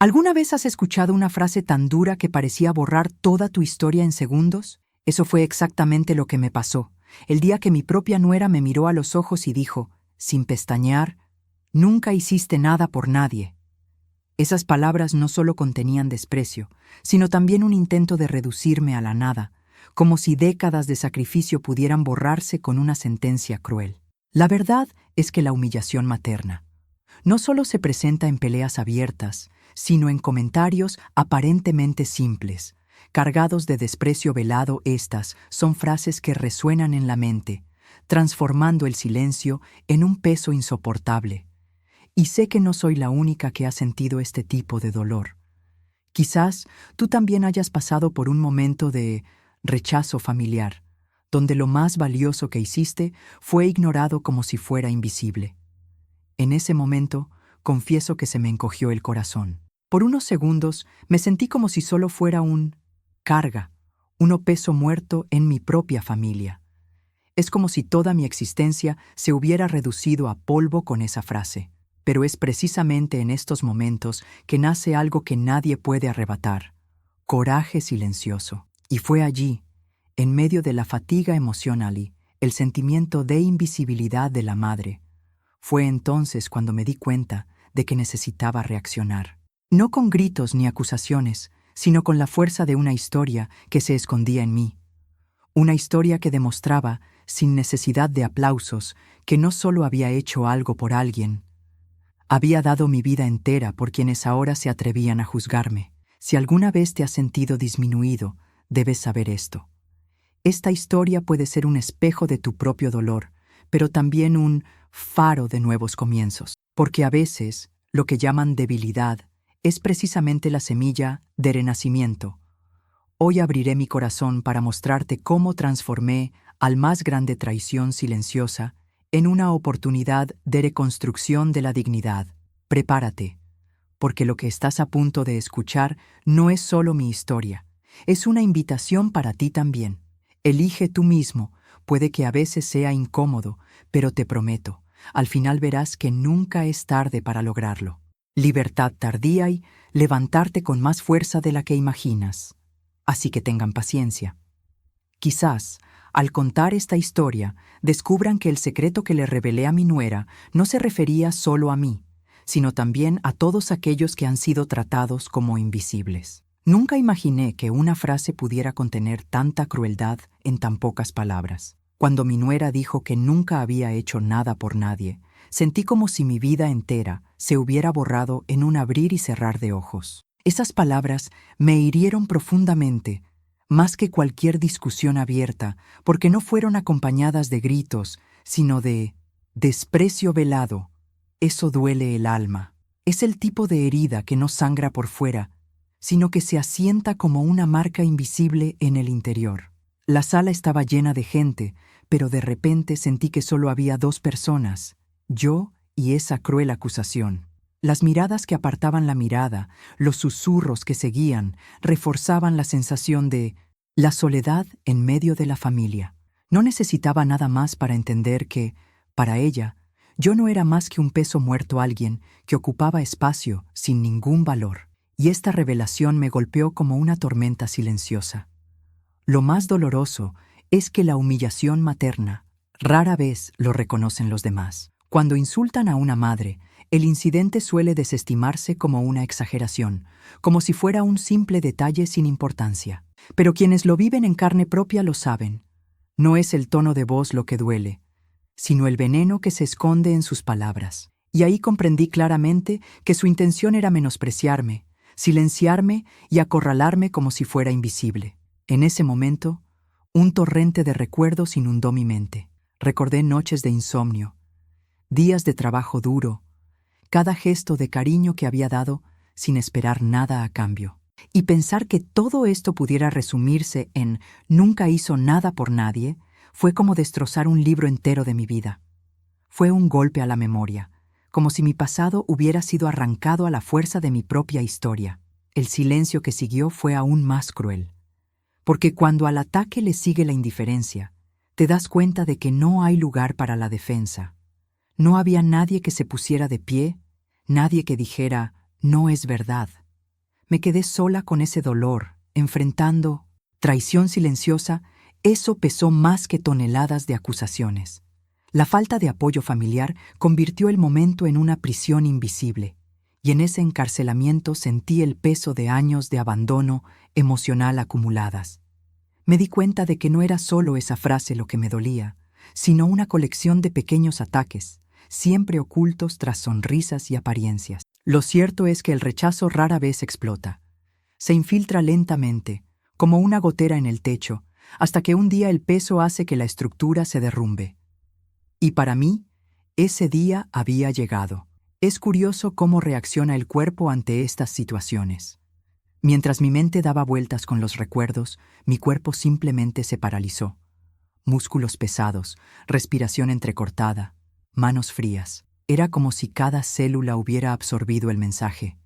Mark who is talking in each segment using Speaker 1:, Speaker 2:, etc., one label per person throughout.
Speaker 1: ¿Alguna vez has escuchado una frase tan dura que parecía borrar toda tu historia en segundos? Eso fue exactamente lo que me pasó, el día que mi propia nuera me miró a los ojos y dijo, sin pestañear, «Nunca hiciste nada por nadie». Esas palabras no solo contenían desprecio, sino también un intento de reducirme a la nada, como si décadas de sacrificio pudieran borrarse con una sentencia cruel. La verdad es que la humillación materna no solo se presenta en peleas abiertas, sino en comentarios aparentemente simples, cargados de desprecio velado. Estas son frases que resuenan en la mente, transformando el silencio en un peso insoportable. Y sé que no soy la única que ha sentido este tipo de dolor. Quizás tú también hayas pasado por un momento de rechazo familiar, donde lo más valioso que hiciste fue ignorado como si fuera invisible. En ese momento, confieso que se me encogió el corazón. Por unos segundos me sentí como si solo fuera un carga, un peso muerto en mi propia familia. Es como si toda mi existencia se hubiera reducido a polvo con esa frase. Pero es precisamente en estos momentos que nace algo que nadie puede arrebatar: coraje silencioso. Y fue allí, en medio de la fatiga emocional y el sentimiento de invisibilidad de la madre, fue entonces cuando me di cuenta de que necesitaba reaccionar. No con gritos ni acusaciones, sino con la fuerza de una historia que se escondía en mí. Una historia que demostraba, sin necesidad de aplausos, que no solo había hecho algo por alguien, había dado mi vida entera por quienes ahora se atrevían a juzgarme. Si alguna vez te has sentido disminuido, debes saber esto. Esta historia puede ser un espejo de tu propio dolor, pero también un faro de nuevos comienzos. Porque a veces, lo que llaman debilidad es precisamente la semilla de renacimiento. Hoy abriré mi corazón para mostrarte cómo transformé al más grande traición silenciosa en una oportunidad de reconstrucción de la dignidad. Prepárate, porque lo que estás a punto de escuchar no es solo mi historia, es una invitación para ti también. Elige tú mismo, puede que a veces sea incómodo, pero te prometo, al final verás que nunca es tarde para lograrlo. Libertad tardía y levantarte con más fuerza de la que imaginas. Así que tengan paciencia. Quizás, al contar esta historia, descubran que el secreto que le revelé a mi nuera no se refería solo a mí, sino también a todos aquellos que han sido tratados como invisibles. Nunca imaginé que una frase pudiera contener tanta crueldad en tan pocas palabras. Cuando mi nuera dijo que nunca había hecho nada por nadie, sentí como si mi vida entera se hubiera borrado en un abrir y cerrar de ojos. Esas palabras me hirieron profundamente, más que cualquier discusión abierta, porque no fueron acompañadas de gritos, sino de desprecio velado. Eso duele el alma. Es el tipo de herida que no sangra por fuera, sino que se asienta como una marca invisible en el interior. La sala estaba llena de gente, pero de repente sentí que solo había dos personas, yo y esa cruel acusación. Las miradas que apartaban la mirada, los susurros que seguían, reforzaban la sensación de la soledad en medio de la familia. No necesitaba nada más para entender que, para ella, yo no era más que un peso muerto, alguien que ocupaba espacio sin ningún valor. Y esta revelación me golpeó como una tormenta silenciosa. Lo más doloroso es que la humillación materna rara vez lo reconocen los demás. Cuando insultan a una madre, el incidente suele desestimarse como una exageración, como si fuera un simple detalle sin importancia. Pero quienes lo viven en carne propia lo saben. No es el tono de voz lo que duele, sino el veneno que se esconde en sus palabras. Y ahí comprendí claramente que su intención era menospreciarme, silenciarme y acorralarme como si fuera invisible. En ese momento, un torrente de recuerdos inundó mi mente. Recordé noches de insomnio, días de trabajo duro, cada gesto de cariño que había dado sin esperar nada a cambio. Y pensar que todo esto pudiera resumirse en «nunca hizo nada por nadie» fue como destrozar un libro entero de mi vida. Fue un golpe a la memoria, como si mi pasado hubiera sido arrancado a la fuerza de mi propia historia. El silencio que siguió fue aún más cruel, porque cuando al ataque le sigue la indiferencia, te das cuenta de que no hay lugar para la defensa. No había nadie que se pusiera de pie, nadie que dijera «no es verdad». Me quedé sola con ese dolor, enfrentando traición silenciosa. Eso pesó más que toneladas de acusaciones. La falta de apoyo familiar convirtió el momento en una prisión invisible, y en ese encarcelamiento sentí el peso de años de abandono emocional acumuladas. Me di cuenta de que no era solo esa frase lo que me dolía, sino una colección de pequeños ataques, siempre ocultos tras sonrisas y apariencias. Lo cierto es que el rechazo rara vez explota. Se infiltra lentamente, como una gotera en el techo, hasta que un día el peso hace que la estructura se derrumbe. Y para mí, ese día había llegado. Es curioso cómo reacciona el cuerpo ante estas situaciones. Mientras mi mente daba vueltas con los recuerdos, mi cuerpo simplemente se paralizó. Músculos pesados, respiración entrecortada, manos frías. Era como si cada célula hubiera absorbido el mensaje.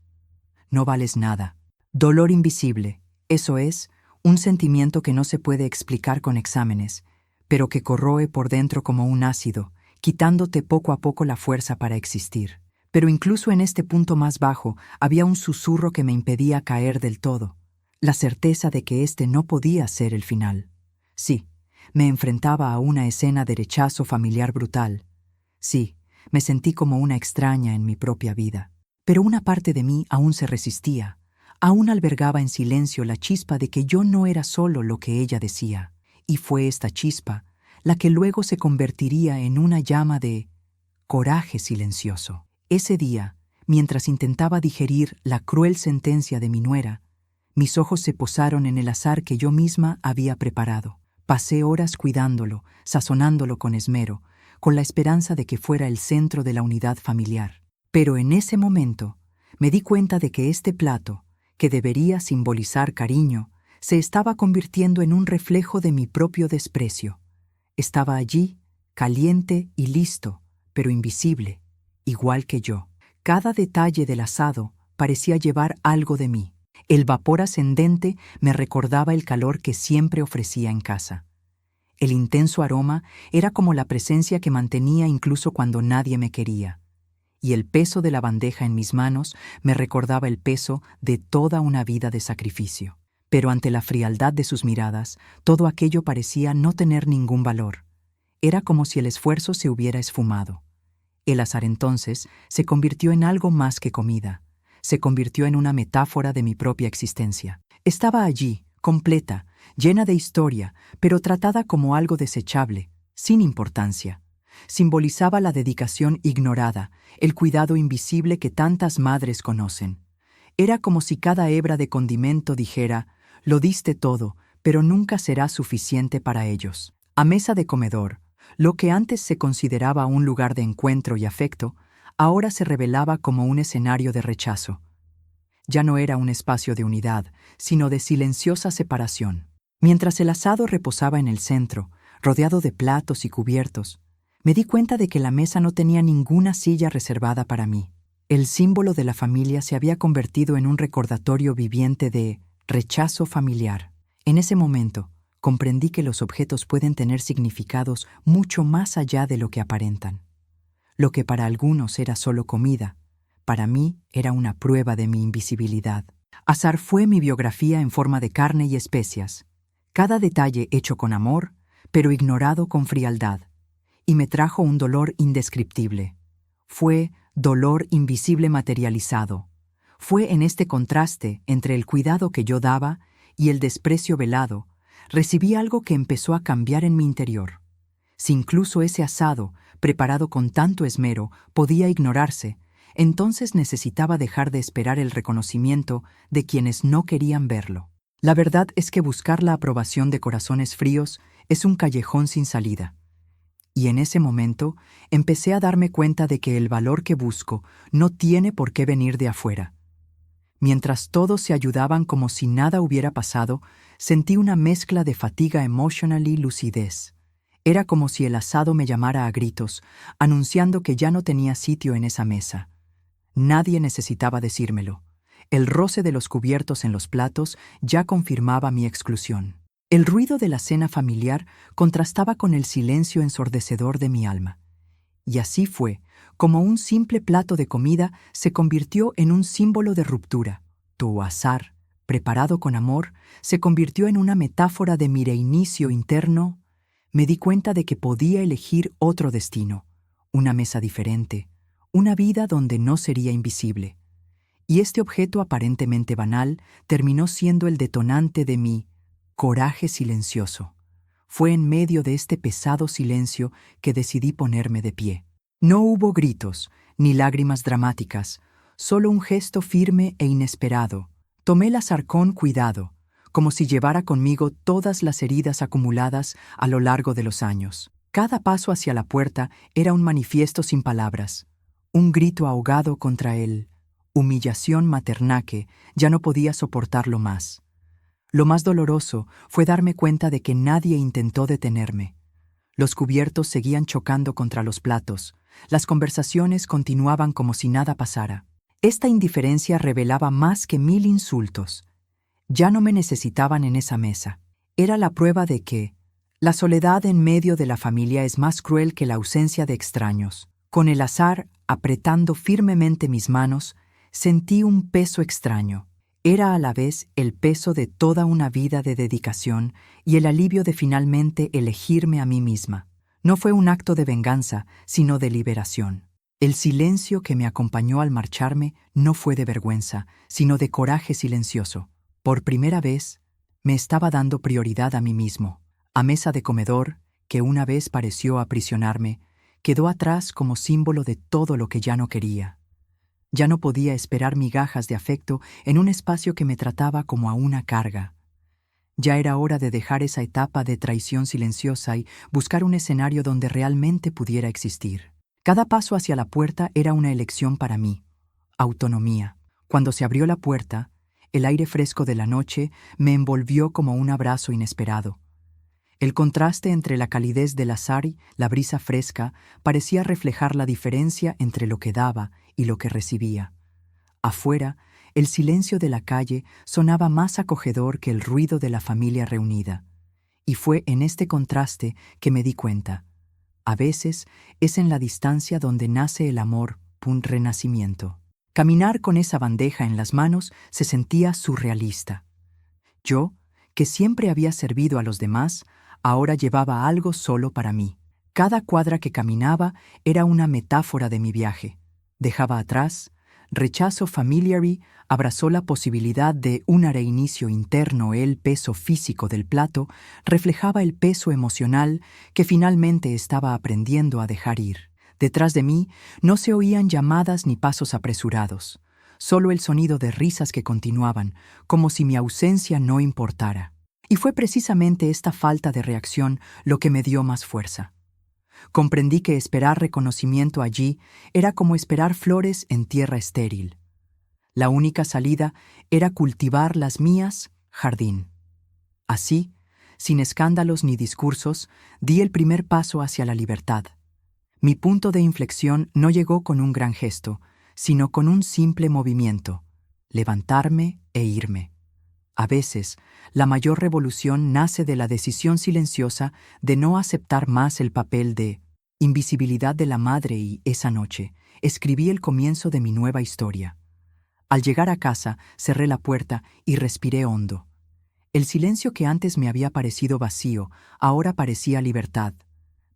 Speaker 1: No vales nada. Dolor invisible, eso es, un sentimiento que no se puede explicar con exámenes, pero que corroe por dentro como un ácido, quitándote poco a poco la fuerza para existir. Pero incluso en este punto más bajo había un susurro que me impedía caer del todo, la certeza de que este no podía ser el final. Sí, me enfrentaba a una escena de rechazo familiar brutal. Sí, me sentí como una extraña en mi propia vida. Pero una parte de mí aún se resistía, aún albergaba en silencio la chispa de que yo no era solo lo que ella decía, y fue esta chispa la que luego se convertiría en una llama de coraje silencioso. Ese día, mientras intentaba digerir la cruel sentencia de mi nuera, mis ojos se posaron en el azar que yo misma había preparado. Pasé horas cuidándolo, sazonándolo con esmero, con la esperanza de que fuera el centro de la unidad familiar. Pero en ese momento, me di cuenta de que este plato, que debería simbolizar cariño, se estaba convirtiendo en un reflejo de mi propio desprecio. Estaba allí, caliente y listo, pero invisible, igual que yo. Cada detalle del asado parecía llevar algo de mí. El vapor ascendente me recordaba el calor que siempre ofrecía en casa. El intenso aroma era como la presencia que mantenía incluso cuando nadie me quería. Y el peso de la bandeja en mis manos me recordaba el peso de toda una vida de sacrificio. Pero ante la frialdad de sus miradas, todo aquello parecía no tener ningún valor. Era como si el esfuerzo se hubiera esfumado. El azar entonces se convirtió en algo más que comida. Se convirtió en una metáfora de mi propia existencia. Estaba allí, completa, llena de historia, pero tratada como algo desechable, sin importancia. Simbolizaba la dedicación ignorada, el cuidado invisible que tantas madres conocen. Era como si cada hebra de condimento dijera: lo diste todo, pero nunca será suficiente para ellos. A mesa de comedor, lo que antes se consideraba un lugar de encuentro y afecto, ahora se revelaba como un escenario de rechazo. Ya no era un espacio de unidad, sino de silenciosa separación. Mientras el asado reposaba en el centro, rodeado de platos y cubiertos, me di cuenta de que la mesa no tenía ninguna silla reservada para mí. El símbolo de la familia se había convertido en un recordatorio viviente de rechazo familiar. En ese momento, comprendí que los objetos pueden tener significados mucho más allá de lo que aparentan. Lo que para algunos era solo comida, para mí era una prueba de mi invisibilidad. Azar fue mi biografía en forma de carne y especias, cada detalle hecho con amor, pero ignorado con frialdad, y me trajo un dolor indescriptible. Fue dolor invisible materializado. Fue en este contraste entre el cuidado que yo daba y el desprecio velado, recibí algo que empezó a cambiar en mi interior. Si incluso ese asado, preparado con tanto esmero, podía ignorarse, entonces necesitaba dejar de esperar el reconocimiento de quienes no querían verlo. La verdad es que buscar la aprobación de corazones fríos es un callejón sin salida. Y en ese momento empecé a darme cuenta de que el valor que busco no tiene por qué venir de afuera. Mientras todos se ayudaban como si nada hubiera pasado, sentí una mezcla de fatiga emocional y lucidez. Era como si el asado me llamara a gritos, anunciando que ya no tenía sitio en esa mesa. Nadie necesitaba decírmelo. El roce de los cubiertos en los platos ya confirmaba mi exclusión. El ruido de la cena familiar contrastaba con el silencio ensordecedor de mi alma. Y así fue, como un simple plato de comida se convirtió en un símbolo de ruptura, acto o azar, preparado con amor, se convirtió en una metáfora de mi reinicio interno, me di cuenta de que podía elegir otro destino, una mesa diferente, una vida donde no sería invisible. Y este objeto aparentemente banal terminó siendo el detonante de mi coraje silencioso. Fue en medio de este pesado silencio que decidí ponerme de pie. No hubo gritos, ni lágrimas dramáticas, solo un gesto firme e inesperado. Tomé el azar con cuidado, como si llevara conmigo todas las heridas acumuladas a lo largo de los años. Cada paso hacia la puerta era un manifiesto sin palabras, un grito ahogado contra él. Humillación materna que ya no podía soportarlo más. Lo más doloroso fue darme cuenta de que nadie intentó detenerme. Los cubiertos seguían chocando contra los platos, las conversaciones continuaban como si nada pasara. Esta indiferencia revelaba más que 1000 insultos. Ya no me necesitaban en esa mesa. Era la prueba de que la soledad en medio de la familia es más cruel que la ausencia de extraños. Con el azar apretando firmemente mis manos, sentí un peso extraño. Era a la vez el peso de toda una vida de dedicación y el alivio de finalmente elegirme a mí misma. No fue un acto de venganza, sino de liberación. El silencio que me acompañó al marcharme no fue de vergüenza, sino de coraje silencioso. Por primera vez, me estaba dando prioridad a mí mismo. A mesa de comedor, que una vez pareció aprisionarme, quedó atrás como símbolo de todo lo que ya no quería. Ya no podía esperar migajas de afecto en un espacio que me trataba como a una carga. Ya era hora de dejar esa etapa de traición silenciosa y buscar un escenario donde realmente pudiera existir. Cada paso hacia la puerta era una elección para mí. Autonomía. Cuando se abrió la puerta, el aire fresco de la noche me envolvió como un abrazo inesperado. El contraste entre la calidez del azar y la brisa fresca parecía reflejar la diferencia entre lo que daba y lo que recibía. Afuera, el silencio de la calle sonaba más acogedor que el ruido de la familia reunida. Y fue en este contraste que me di cuenta. A veces es en la distancia donde nace el amor, un renacimiento. Caminar con esa bandeja en las manos se sentía surrealista. Yo, que siempre había servido a los demás, ahora llevaba algo solo para mí. Cada cuadra que caminaba era una metáfora de mi viaje. Dejaba atrás rechazo familiar y abrazó la posibilidad de un reinicio interno. El peso físico del plato reflejaba el peso emocional que finalmente estaba aprendiendo a dejar ir. Detrás de mí no se oían llamadas ni pasos apresurados, solo el sonido de risas que continuaban, como si mi ausencia no importara. Y fue precisamente esta falta de reacción lo que me dio más fuerza. Comprendí que esperar reconocimiento allí era como esperar flores en tierra estéril. La única salida era cultivar las mías jardín. Así, sin escándalos ni discursos, di el primer paso hacia la libertad. Mi punto de inflexión no llegó con un gran gesto, sino con un simple movimiento: levantarme e irme. A veces, la mayor revolución nace de la decisión silenciosa de no aceptar más el papel de invisibilidad de la madre y esa noche escribí el comienzo de mi nueva historia. Al llegar a casa, cerré la puerta y respiré hondo. El silencio que antes me había parecido vacío, ahora parecía libertad.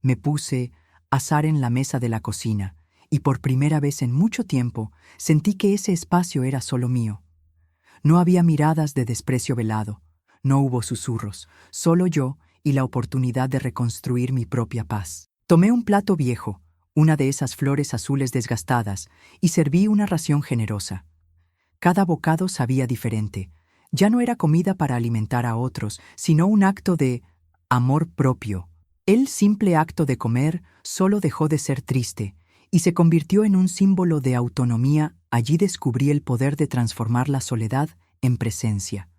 Speaker 1: Me puse azar en la mesa de la cocina y por primera vez en mucho tiempo sentí que ese espacio era solo mío. No había miradas de desprecio velado, no hubo susurros, solo yo y la oportunidad de reconstruir mi propia paz. Tomé un plato viejo, una de esas flores azules desgastadas, y serví una ración generosa. Cada bocado sabía diferente. Ya no era comida para alimentar a otros, sino un acto de amor propio. El simple acto de comer solo dejó de ser triste y se convirtió en un símbolo de autonomía. Allí descubrí el poder de transformar la soledad en presencia.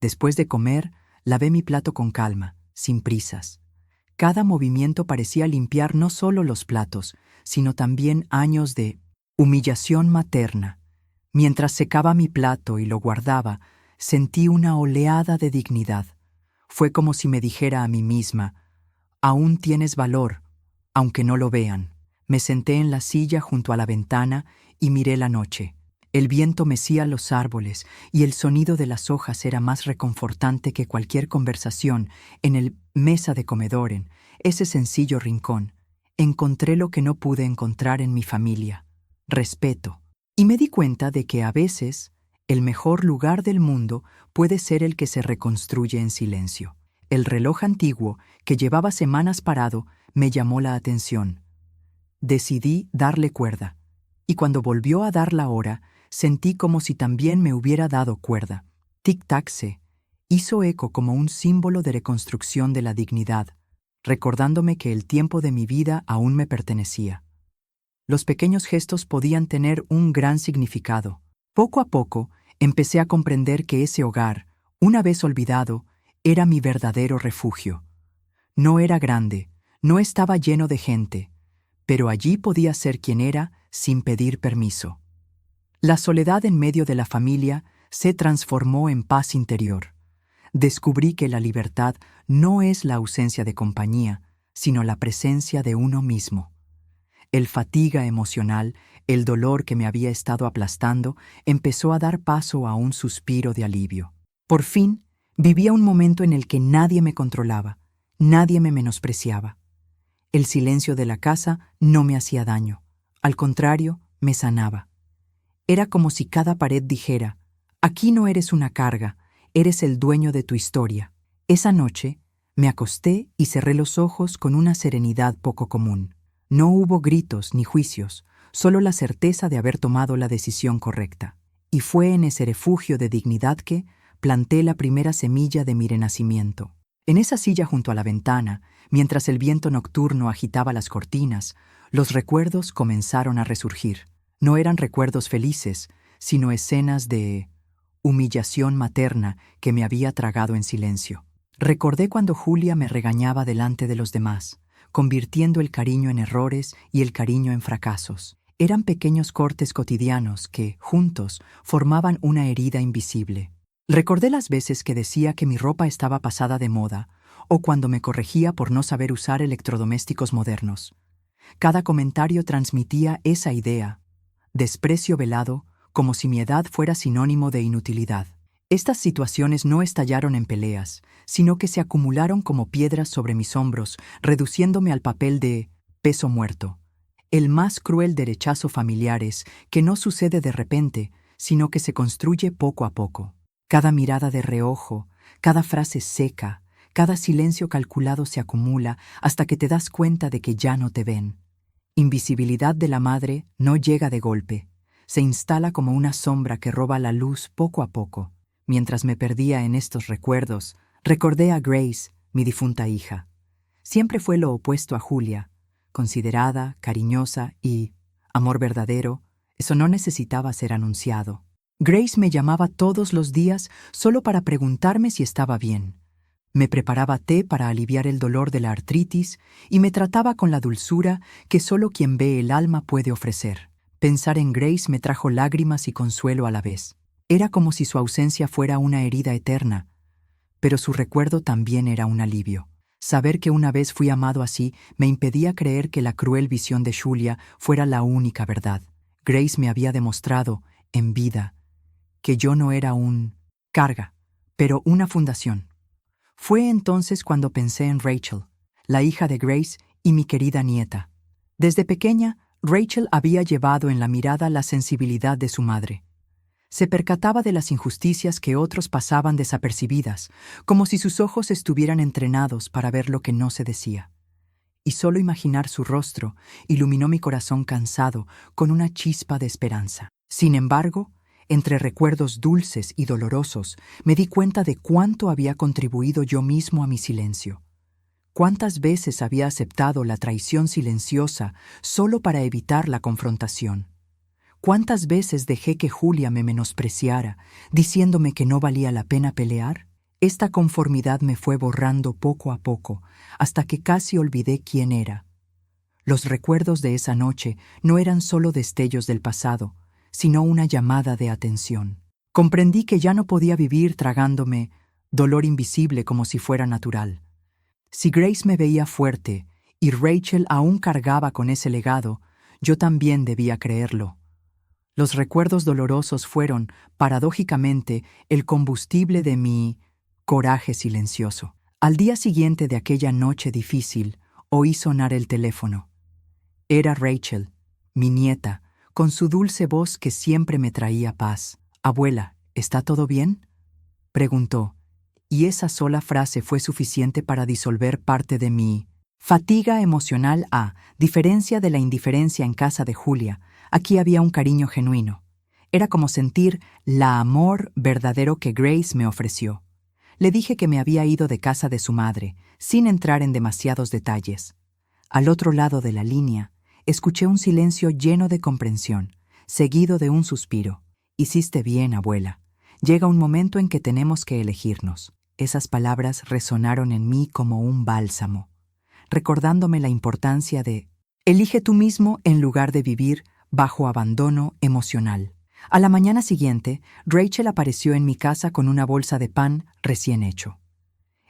Speaker 1: Después de comer, lavé mi plato con calma, sin prisas. Cada movimiento parecía limpiar no solo los platos, sino también años de humillación materna. Mientras secaba mi plato y lo guardaba, sentí una oleada de dignidad. Fue como si me dijera a mí misma: aún tienes valor, aunque no lo vean. Me senté en la silla junto a la ventana y miré la noche. El viento mecía los árboles y el sonido de las hojas era más reconfortante que cualquier conversación en el mesa de comedor en ese sencillo rincón. Encontré lo que no pude encontrar en mi familia: respeto. Y me di cuenta de que a veces el mejor lugar del mundo puede ser el que se reconstruye en silencio. El reloj antiguo, que llevaba semanas parado, me llamó la atención. Decidí darle cuerda, y cuando volvió a dar la hora, sentí como si también me hubiera dado cuerda. Tic-tac se hizo eco como un símbolo de reconstrucción de la dignidad, recordándome que el tiempo de mi vida aún me pertenecía. Los pequeños gestos podían tener un gran significado. Poco a poco, empecé a comprender que ese hogar, una vez olvidado, era mi verdadero refugio. No era grande, no estaba lleno de gente, pero allí podía ser quien era sin pedir permiso. La soledad en medio de la familia se transformó en paz interior. Descubrí que la libertad no es la ausencia de compañía, sino la presencia de uno mismo. El fatiga emocional, el dolor que me había estado aplastando, empezó a dar paso a un suspiro de alivio. Por fin, vivía un momento en el que nadie me controlaba, nadie me menospreciaba. El silencio de la casa no me hacía daño, al contrario, me sanaba. Era como si cada pared dijera: aquí no eres una carga, eres el dueño de tu historia. Esa noche, me acosté y cerré los ojos con una serenidad poco común. No hubo gritos ni juicios, solo la certeza de haber tomado la decisión correcta. Y fue en ese refugio de dignidad que planté la primera semilla de mi renacimiento. En esa silla junto a la ventana, mientras el viento nocturno agitaba las cortinas, los recuerdos comenzaron a resurgir. No eran recuerdos felices, sino escenas de humillación materna que me había tragado en silencio. Recordé cuando Julia me regañaba delante de los demás, convirtiendo el cariño en errores y el cariño en fracasos. Eran pequeños cortes cotidianos que, juntos, formaban una herida invisible. Recordé las veces que decía que mi ropa estaba pasada de moda, o cuando me corregía por no saber usar electrodomésticos modernos. Cada comentario transmitía esa idea: desprecio velado, como si mi edad fuera sinónimo de inutilidad. Estas situaciones no estallaron en peleas, sino que se acumularon como piedras sobre mis hombros, reduciéndome al papel de peso muerto. El más cruel de rechazos familiares, que no sucede de repente, sino que se construye poco a poco. Cada mirada de reojo, cada frase seca, cada silencio calculado se acumula hasta que te das cuenta de que ya no te ven. Invisibilidad de la madre no llega de golpe, se instala como una sombra que roba la luz poco a poco. Mientras me perdía en estos recuerdos, recordé a Grace, mi difunta hija. Siempre fue lo opuesto a Julia, considerada, cariñosa y amor verdadero. Eso no necesitaba ser anunciado. Grace me llamaba todos los días solo para preguntarme si estaba bien. Me preparaba té para aliviar el dolor de la artritis y me trataba con la dulzura que solo quien ve el alma puede ofrecer. Pensar en Grace me trajo lágrimas y consuelo a la vez. Era como si su ausencia fuera una herida eterna, pero su recuerdo también era un alivio. Saber que una vez fui amado así me impedía creer que la cruel visión de Julia fuera la única verdad. Grace me había demostrado, en vida, que yo no era un carga, pero una fundación. Fue entonces cuando pensé en Rachel, la hija de Grace y mi querida nieta. Desde pequeña, Rachel había llevado en la mirada la sensibilidad de su madre. Se percataba de las injusticias que otros pasaban desapercibidas, como si sus ojos estuvieran entrenados para ver lo que no se decía. Y solo imaginar su rostro iluminó mi corazón cansado con una chispa de esperanza. Sin embargo, entre recuerdos dulces y dolorosos, me di cuenta de cuánto había contribuido yo mismo a mi silencio. Cuántas veces había aceptado la traición silenciosa solo para evitar la confrontación. ¿Cuántas veces dejé que Julia me menospreciara, diciéndome que no valía la pena pelear? Esta conformidad me fue borrando poco a poco, hasta que casi olvidé quién era. Los recuerdos de esa noche no eran solo destellos del pasado, sino una llamada de atención. Comprendí que ya no podía vivir tragándome dolor invisible como si fuera natural. Si Grace me veía fuerte y Rachel aún cargaba con ese legado, yo también debía creerlo. Los recuerdos dolorosos fueron, paradójicamente, el combustible de mi coraje silencioso. Al día siguiente de aquella noche difícil, oí sonar el teléfono. Era Rachel, mi nieta, con su dulce voz que siempre me traía paz. «Abuela, ¿está todo bien?», preguntó, y esa sola frase fue suficiente para disolver parte de mi fatiga emocional. A diferencia de la indiferencia en casa de Julia, aquí había un cariño genuino. Era como sentir la amor verdadero que Grace me ofreció. Le dije que me había ido de casa de su madre, sin entrar en demasiados detalles. Al otro lado de la línea, escuché un silencio lleno de comprensión, seguido de un suspiro. «Hiciste bien, abuela. Llega un momento en que tenemos que elegirnos». Esas palabras resonaron en mí como un bálsamo, recordándome la importancia de «elige tú mismo en lugar de vivir bajo abandono emocional». A la mañana siguiente, Rachel apareció en mi casa con una bolsa de pan recién hecho.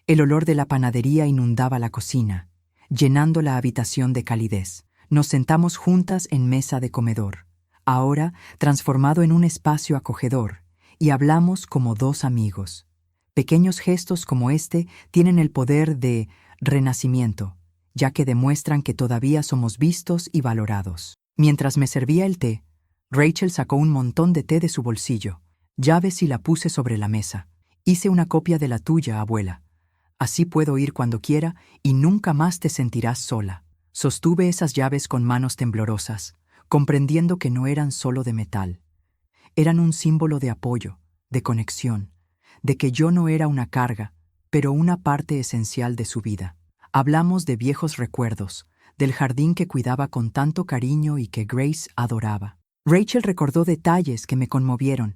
Speaker 1: El olor de la panadería inundaba la cocina, llenando la habitación de calidez. Nos sentamos juntas en mesa de comedor, ahora transformado en un espacio acogedor, y hablamos como dos amigos. Pequeños gestos como este tienen el poder de renacimiento, ya que demuestran que todavía somos vistos y valorados. Mientras me servía el té, Rachel sacó un montón de té de su bolsillo. «Llaves y la puse sobre la mesa. Hice una copia de la tuya, abuela. Así puedo ir cuando quiera y nunca más te sentirás sola». Sostuve esas llaves con manos temblorosas, comprendiendo que no eran solo de metal. Eran un símbolo de apoyo, de conexión, de que yo no era una carga, pero una parte esencial de su vida. Hablamos de viejos recuerdos, del jardín que cuidaba con tanto cariño y que Grace adoraba. Rachel recordó detalles que me conmovieron: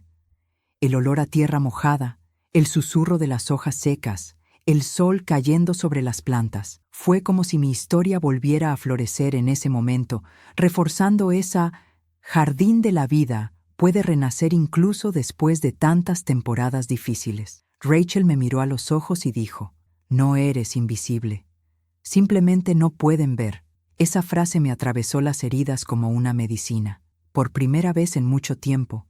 Speaker 1: el olor a tierra mojada, el susurro de las hojas secas, el sol cayendo sobre las plantas. Fue como si mi historia volviera a florecer en ese momento, reforzando esa jardín de la vida puede renacer incluso después de tantas temporadas difíciles. Rachel me miró a los ojos y dijo: «No eres invisible. Simplemente no pueden ver». Esa frase me atravesó las heridas como una medicina. Por primera vez en mucho tiempo,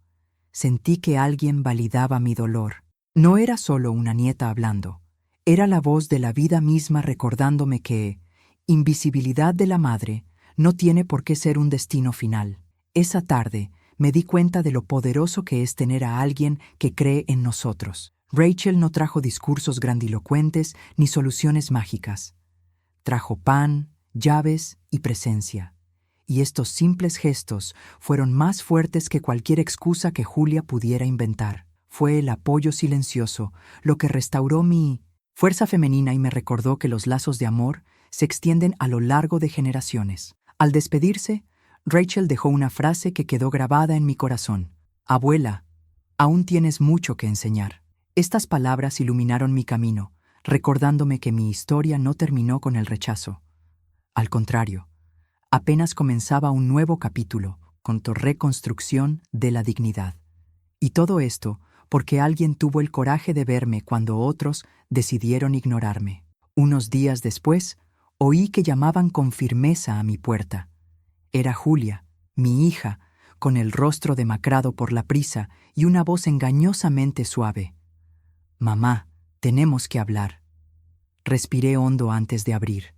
Speaker 1: sentí que alguien validaba mi dolor. No era solo una nieta hablando. Era la voz de la vida misma recordándome que invisibilidad de la madre no tiene por qué ser un destino final. Esa tarde me di cuenta de lo poderoso que es tener a alguien que cree en nosotros. Rachel no trajo discursos grandilocuentes ni soluciones mágicas. Trajo pan, llaves y presencia. Y estos simples gestos fueron más fuertes que cualquier excusa que Julia pudiera inventar. Fue el apoyo silencioso lo que restauró mi fuerza femenina y me recordó que los lazos de amor se extienden a lo largo de generaciones. Al despedirse, Rachel dejó una frase que quedó grabada en mi corazón: «Abuela, aún tienes mucho que enseñar». Estas palabras iluminaron mi camino, recordándome que mi historia no terminó con el rechazo. Al contrario, apenas comenzaba un nuevo capítulo, con tu reconstrucción de la dignidad. Y todo esto porque alguien tuvo el coraje de verme cuando otros decidieron ignorarme. Unos días después, oí que llamaban con firmeza a mi puerta. Era Julia, mi hija, con el rostro demacrado por la prisa y una voz engañosamente suave. «Mamá, tenemos que hablar». Respiré hondo antes de abrir.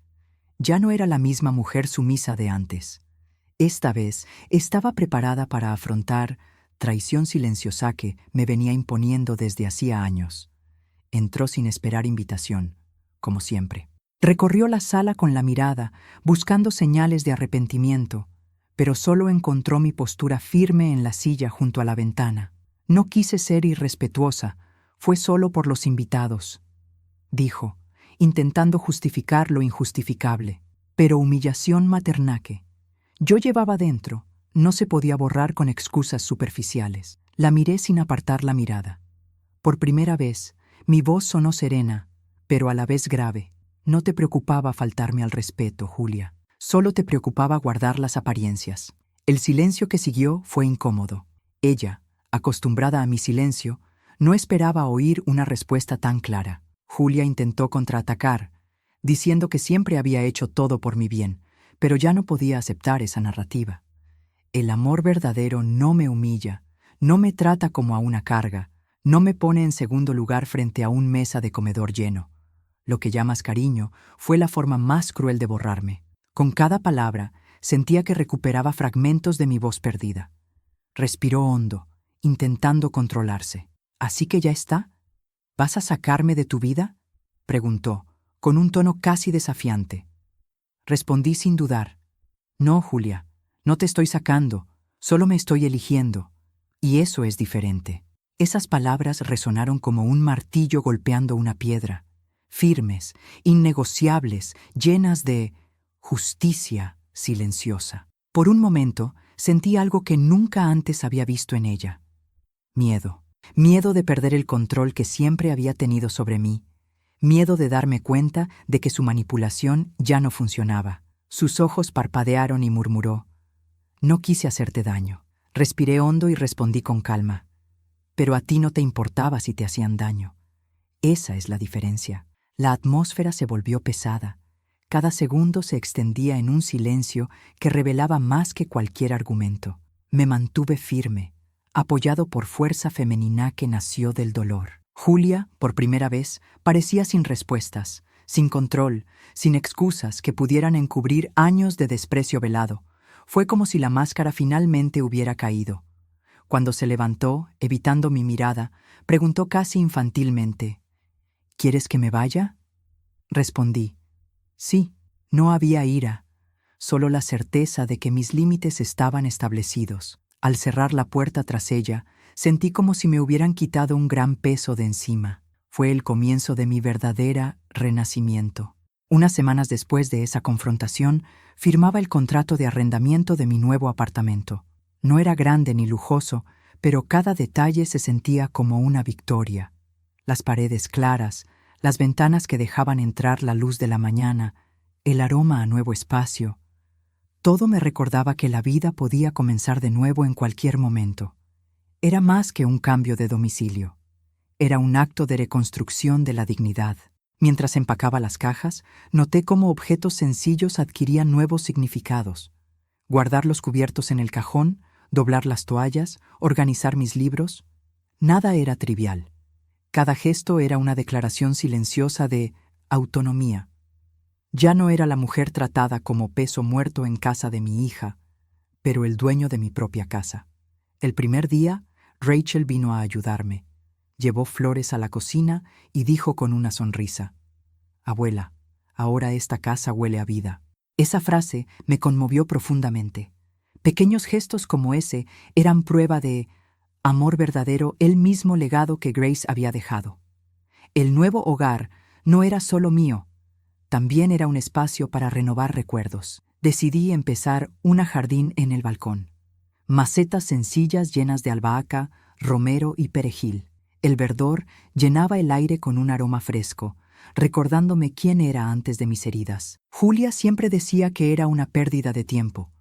Speaker 1: Ya no era la misma mujer sumisa de antes. Esta vez estaba preparada para afrontar traición silenciosa que me venía imponiendo desde hacía años. Entró sin esperar invitación, como siempre. Recorrió la sala con la mirada, buscando señales de arrepentimiento, pero solo encontró mi postura firme en la silla junto a la ventana. «No quise ser irrespetuosa, fue solo por los invitados», dijo, intentando justificar lo injustificable. Pero humillación maternaque. Yo llevaba dentro, no se podía borrar con excusas superficiales. La miré sin apartar la mirada. Por primera vez, mi voz sonó serena, pero a la vez grave. «No te preocupaba faltarme al respeto, Julia. Solo te preocupaba guardar las apariencias». El silencio que siguió fue incómodo. Ella, acostumbrada a mi silencio, no esperaba oír una respuesta tan clara. Julia intentó contraatacar, diciendo que siempre había hecho todo por mi bien, pero ya no podía aceptar esa narrativa. El amor verdadero no me humilla, no me trata como a una carga, no me pone en segundo lugar frente a un mesa de comedor lleno. Lo que llamas cariño fue la forma más cruel de borrarme. Con cada palabra sentía que recuperaba fragmentos de mi voz perdida. Respiró hondo, intentando controlarse. ¿Así que ya está? ¿Vas a sacarme de tu vida?, preguntó, con un tono casi desafiante. Respondí sin dudar. No, Julia, no te estoy sacando, solo me estoy eligiendo. Y eso es diferente. Esas palabras resonaron como un martillo golpeando una piedra, firmes, innegociables, llenas de justicia silenciosa. Por un momento sentí algo que nunca antes había visto en ella. Miedo. Miedo de perder el control que siempre había tenido sobre mí. Miedo de darme cuenta de que su manipulación ya no funcionaba. Sus ojos parpadearon y murmuró: «No quise hacerte daño». Respiré hondo y respondí con calma: «Pero a ti no te importaba si te hacían daño. Esa es la diferencia». La atmósfera se volvió pesada. Cada segundo se extendía en un silencio que revelaba más que cualquier argumento. Me mantuve firme, apoyado por fuerza femenina que nació del dolor. Julia, por primera vez, parecía sin respuestas, sin control, sin excusas que pudieran encubrir años de desprecio velado. Fue como si la máscara finalmente hubiera caído. Cuando se levantó, evitando mi mirada, preguntó casi infantilmente: «¿Quieres que me vaya?». Respondí: «Sí». No había ira, solo la certeza de que mis límites estaban establecidos. Al cerrar la puerta tras ella, sentí como si me hubieran quitado un gran peso de encima. Fue el comienzo de mi verdadera renacimiento. Unas semanas después de esa confrontación, firmaba el contrato de arrendamiento de mi nuevo apartamento. No era grande ni lujoso, pero cada detalle se sentía como una victoria. Las paredes claras, las ventanas que dejaban entrar la luz de la mañana, el aroma a nuevo espacio. Todo me recordaba que la vida podía comenzar de nuevo en cualquier momento. Era más que un cambio de domicilio. Era un acto de reconstrucción de la dignidad. Mientras empacaba las cajas, noté cómo objetos sencillos adquirían nuevos significados. Guardar los cubiertos en el cajón, doblar las toallas, organizar mis libros. Nada era trivial. Cada gesto era una declaración silenciosa de autonomía. Ya no era la mujer tratada como peso muerto en casa de mi hija, pero el dueño de mi propia casa. El primer día, Rachel vino a ayudarme. Llevó flores a la cocina y dijo con una sonrisa: «Abuela, ahora esta casa huele a vida». Esa frase me conmovió profundamente. Pequeños gestos como ese eran prueba de amor verdadero, el mismo legado que Grace había dejado. El nuevo hogar no era solo mío, también era un espacio para renovar recuerdos. Decidí empezar un jardín en el balcón. Macetas sencillas llenas de albahaca, romero y perejil. El verdor llenaba el aire con un aroma fresco, recordándome quién era antes de mis heridas. Julia siempre decía que era una pérdida de tiempo,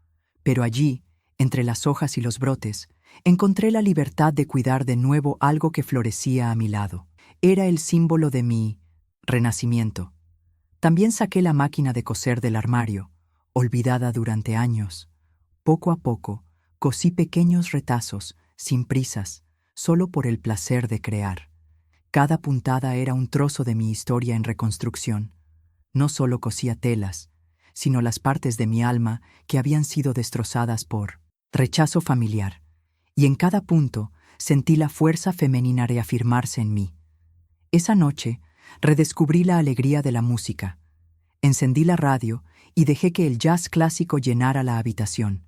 Speaker 1: pero allí, entre las hojas y los brotes, encontré la libertad de cuidar de nuevo algo que florecía a mi lado. Era el símbolo de mi renacimiento. También saqué la máquina de coser del armario, olvidada durante años. Poco a poco, cosí pequeños retazos, sin prisas, solo por el placer de crear. Cada puntada era un trozo de mi historia en reconstrucción. No solo cosía telas, sino las partes de mi alma que habían sido destrozadas por rechazo familiar. Y en cada punto sentí la fuerza femenina reafirmarse en mí. Esa noche, redescubrí la alegría de la música. Encendí la radio y dejé que el jazz clásico llenara la habitación.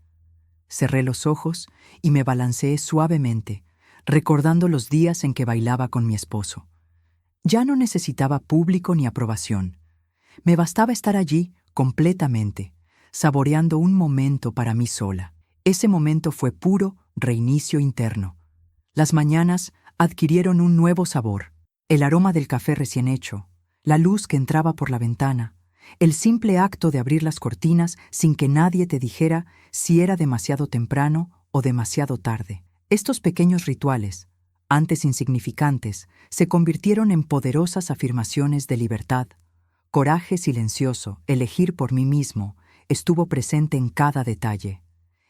Speaker 1: Cerré los ojos y me balanceé suavemente, recordando los días en que bailaba con mi esposo. Ya no necesitaba público ni aprobación. Me bastaba estar allí completamente, saboreando un momento para mí sola. Ese momento fue puro reinicio interno. Las mañanas adquirieron un nuevo sabor. El aroma del café recién hecho, la luz que entraba por la ventana, el simple acto de abrir las cortinas sin que nadie te dijera si era demasiado temprano o demasiado tarde. Estos pequeños rituales, antes insignificantes, se convirtieron en poderosas afirmaciones de libertad. Coraje silencioso, elegir por mí mismo, estuvo presente en cada detalle.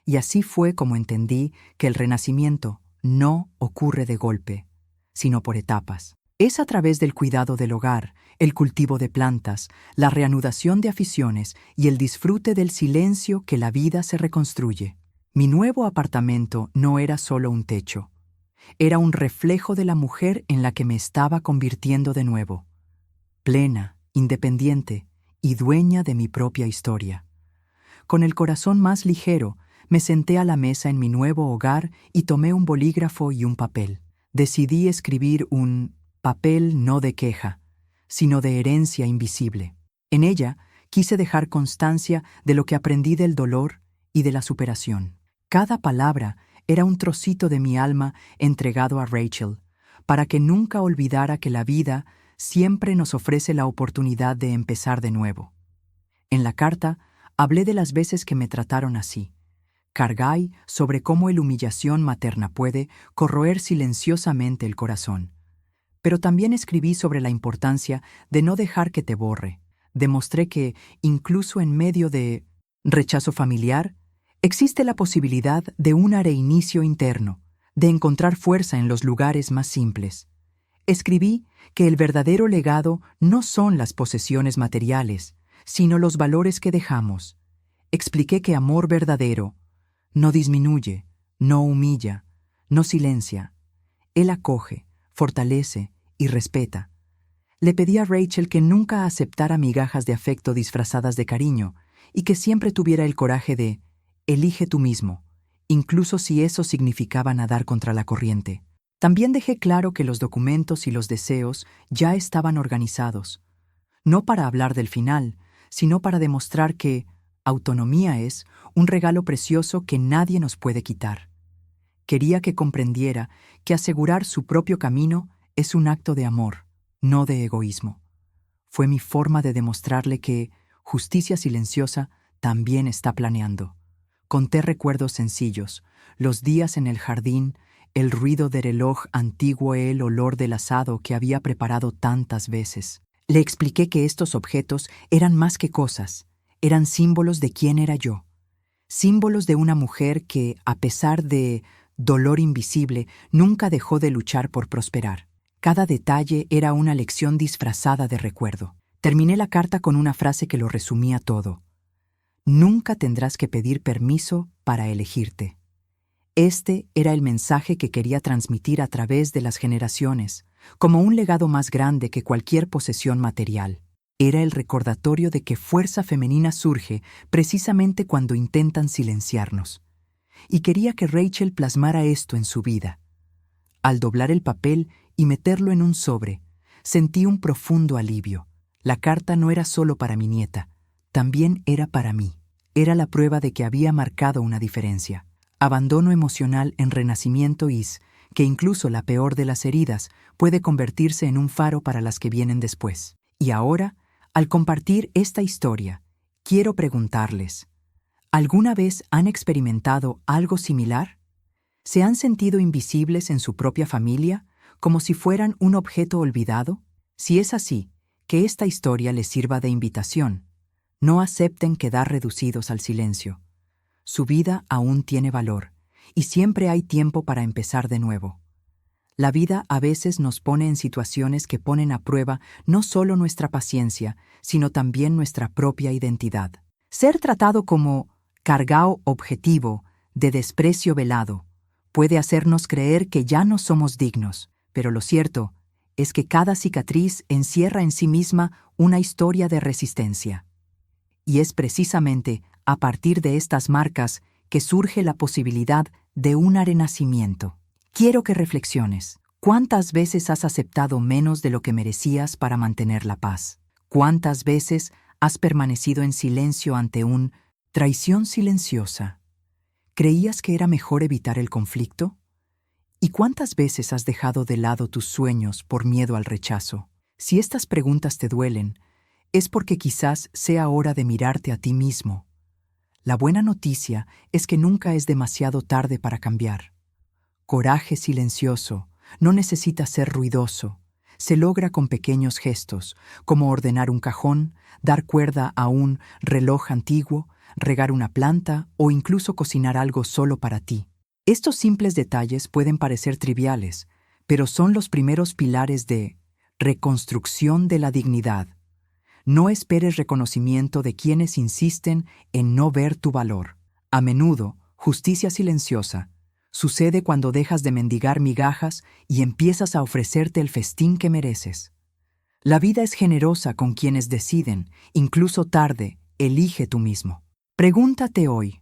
Speaker 1: Y así fue como entendí que el renacimiento no ocurre de golpe, sino por etapas. Es a través del cuidado del hogar, el cultivo de plantas, la reanudación de aficiones y el disfrute del silencio que la vida se reconstruye. Mi nuevo apartamento no era solo un techo. Era un reflejo de la mujer en la que me estaba convirtiendo de nuevo. Plena, independiente y dueña de mi propia historia. Con el corazón más ligero, me senté a la mesa en mi nuevo hogar y tomé un bolígrafo y un papel. Decidí escribir un papel no de queja, sino de herencia invisible. En ella quise dejar constancia de lo que aprendí del dolor y de la superación. Cada palabra era un trocito de mi alma entregado a Rachel, para que nunca olvidara que la vida siempre nos ofrece la oportunidad de empezar de nuevo. En la carta hablé de las veces que me trataron así. Cargué sobre cómo la humillación materna puede corroer silenciosamente el corazón. Pero también escribí sobre la importancia de no dejar que te borre. Demostré que, incluso en medio de rechazo familiar, existe la posibilidad de un reinicio interno, de encontrar fuerza en los lugares más simples. Escribí que el verdadero legado no son las posesiones materiales, sino los valores que dejamos. Expliqué que amor verdadero no disminuye, no humilla, no silencia. Él acoge, fortalece y respeta. Le pedí a Rachel que nunca aceptara migajas de afecto disfrazadas de cariño y que siempre tuviera el coraje de elige tú mismo, incluso si eso significaba nadar contra la corriente. También dejé claro que los documentos y los deseos ya estaban organizados, no para hablar del final, sino para demostrar que autonomía es un regalo precioso que nadie nos puede quitar. Quería que comprendiera que asegurar su propio camino es un acto de amor, no de egoísmo. Fue mi forma de demostrarle que justicia silenciosa también está planeando. Conté recuerdos sencillos, los días en el jardín, el ruido del reloj antiguo, el olor del asado que había preparado tantas veces. Le expliqué que estos objetos eran más que cosas, eran símbolos de quién era yo. Símbolos de una mujer que, a pesar de dolor invisible, nunca dejó de luchar por prosperar. Cada detalle era una lección disfrazada de recuerdo. Terminé la carta con una frase que lo resumía todo. Nunca tendrás que pedir permiso para elegirte. Este era el mensaje que quería transmitir a través de las generaciones, como un legado más grande que cualquier posesión material. Era el recordatorio de que fuerza femenina surge precisamente cuando intentan silenciarnos. Y quería que Rachel plasmara esto en su vida. Al doblar el papel y meterlo en un sobre, sentí un profundo alivio. La carta no era solo para mi nieta, también era para mí. Era la prueba de que había marcado una diferencia. Abandono emocional en renacimiento que incluso la peor de las heridas puede convertirse en un faro para las que vienen después. Y ahora, al compartir esta historia, quiero preguntarles, ¿alguna vez han experimentado algo similar? ¿Se han sentido invisibles en su propia familia, como si fueran un objeto olvidado? Si es así, que esta historia les sirva de invitación. No acepten quedar reducidos al silencio. Su vida aún tiene valor, y siempre hay tiempo para empezar de nuevo. La vida a veces nos pone en situaciones que ponen a prueba no solo nuestra paciencia, sino también nuestra propia identidad. Ser tratado como cargao objetivo, de desprecio velado, puede hacernos creer que ya no somos dignos, pero lo cierto es que cada cicatriz encierra en sí misma una historia de resistencia. Y es precisamente a partir de estas marcas que surge la posibilidad de un renacimiento. Quiero que reflexiones. ¿Cuántas veces has aceptado menos de lo que merecías para mantener la paz? ¿Cuántas veces has permanecido en silencio ante una traición silenciosa? ¿Creías que era mejor evitar el conflicto? ¿Y cuántas veces has dejado de lado tus sueños por miedo al rechazo? Si estas preguntas te duelen, es porque quizás sea hora de mirarte a ti mismo. La buena noticia es que nunca es demasiado tarde para cambiar. Coraje silencioso no necesita ser ruidoso. se logra con pequeños gestos, como ordenar un cajón, dar cuerda a un reloj antiguo, regar una planta o incluso cocinar algo solo para ti. Estos simples detalles pueden parecer triviales, pero son los primeros pilares de reconstrucción de la dignidad. No esperes reconocimiento de quienes insisten en no ver tu valor. A menudo, justicia silenciosa sucede cuando dejas de mendigar migajas y empiezas a ofrecerte el festín que mereces. La vida es generosa con quienes deciden, incluso tarde, elige tú mismo. Pregúntate hoy,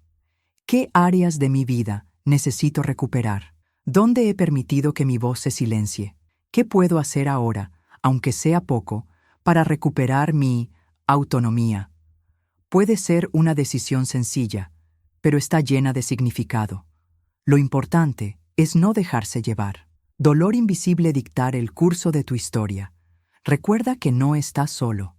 Speaker 1: ¿qué áreas de mi vida necesito recuperar? ¿Dónde he permitido que mi voz se silencie? ¿Qué puedo hacer ahora, aunque sea poco, para recuperar mi autonomía? Puede ser una decisión sencilla, pero está llena de significado. Lo importante es no dejarse llevar. Dolor invisible dictar el curso de tu historia. Recuerda que no estás solo.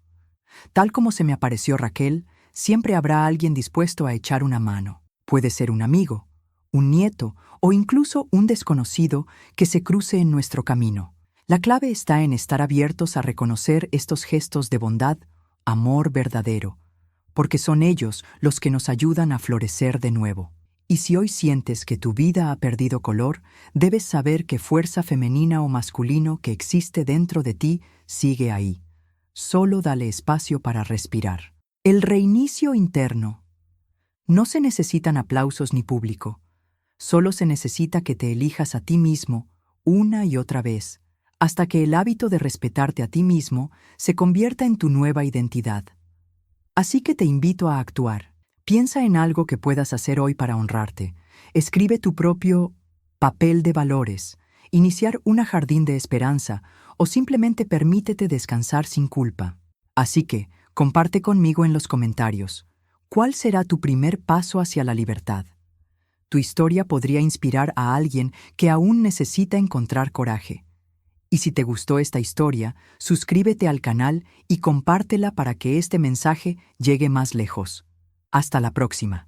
Speaker 1: Tal como se me apareció Raquel, siempre habrá alguien dispuesto a echar una mano. Puede ser un amigo, un nieto o incluso un desconocido que se cruce en nuestro camino. La clave está en estar abiertos a reconocer estos gestos de bondad, amor verdadero, porque son ellos los que nos ayudan a florecer de nuevo. Y si hoy sientes que tu vida ha perdido color, debes saber que fuerza femenina o masculino que existe dentro de ti sigue ahí. Solo dale espacio para respirar. El reinicio interno. No se necesitan aplausos ni público. Solo se necesita que te elijas a ti mismo una y otra vez, hasta que el hábito de respetarte a ti mismo se convierta en tu nueva identidad. Así que te invito a actuar. Piensa en algo que puedas hacer hoy para honrarte. Escribe tu propio papel de valores, iniciar un jardín de esperanza o simplemente permítete descansar sin culpa. Así que, comparte conmigo en los comentarios. ¿Cuál será tu primer paso hacia la libertad? Tu historia podría inspirar a alguien que aún necesita encontrar coraje. Y si te gustó esta historia, suscríbete al canal y compártela para que este mensaje llegue más lejos. Hasta la próxima.